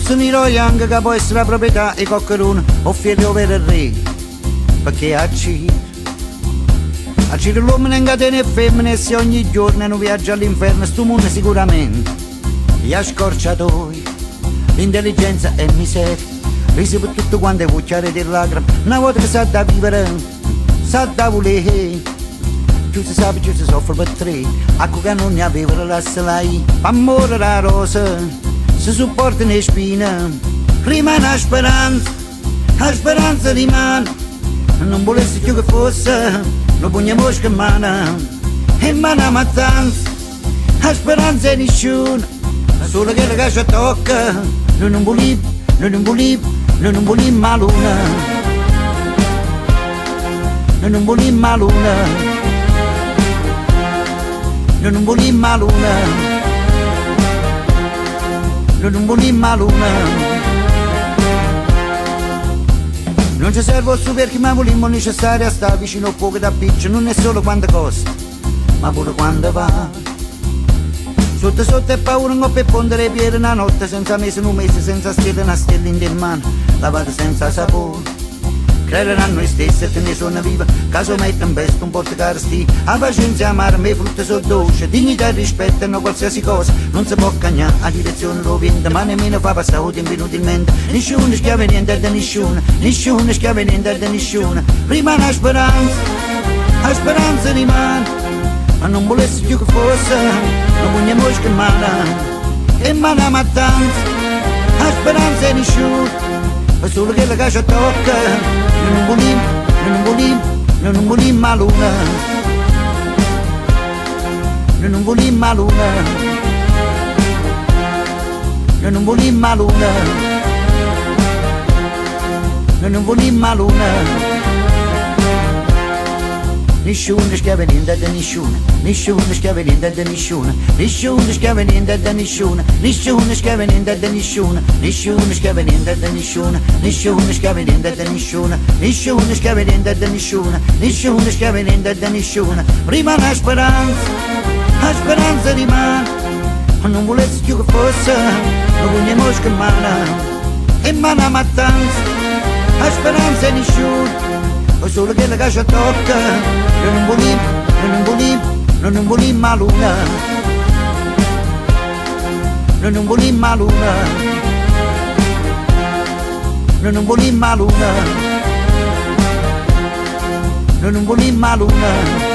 Sono anche che può essere la proprietà e coccherone o figlio per il re, perché a Ciro l'uomo in catene e femmine e se ogni giorno non viaggia all'inferno sto mondo sicuramente gli ha scorciatoi l'intelligenza è miseria risi per tutto quanto è vucciare di lacrime una volta che sa da vivere sa da volere più si sa più si soffre per tre acqua che non ne aveva lascia lei amore la rosa si supporta le spine rimane la speranza rimane non volessi più che fosse non pugna mosca in mano e in mano a mattanza la speranza è nessuno solo che la ci tocca noi non volim la luna noi non volim la luna noi non volim la luna noi non volim la luna non ci serve il super che ma volimmo necessario a stare vicino a poco da piccio non è solo quando costa ma pure quando va sotto sotto è paura non per pondere i piedi una notte senza mese un mese senza stelle una stella in mano lavata senza sapore credere a noi stessi e tenere sono viva caso mette in besta un po' di carestia a pazienza amare me frutta sono dolce dignità e rispetto no qualsiasi cosa non si può cagnare a direzione lo vende ma nemmeno fa passare il tempo inutilmente nessuno schiava niente da nessuno schiava niente da nessuno rimane la speranza rimane ma non volessi più che fosse non pugna mosca in mano a mattanza la speranza è nessuno ma solo che la caccia tocca noi non volim la luna noi non volim la luna noi non volim la luna noi non volim la luna nessuno schiava niente da nessuno schiava niente da nessuno schiava niente da nessuno schiava niente da nessuno schiava niente da nessuno schiava niente da nessuno schiava niente da nessuno schiava niente da nessuno rimane la speranza rimane non volessi più che fosse non pugna mosca in mano a mattanza la speranza è nessuno o solo che la caccia tocca noi non volim la luna noi non volim la luna noi non volim la luna noi non volim la luna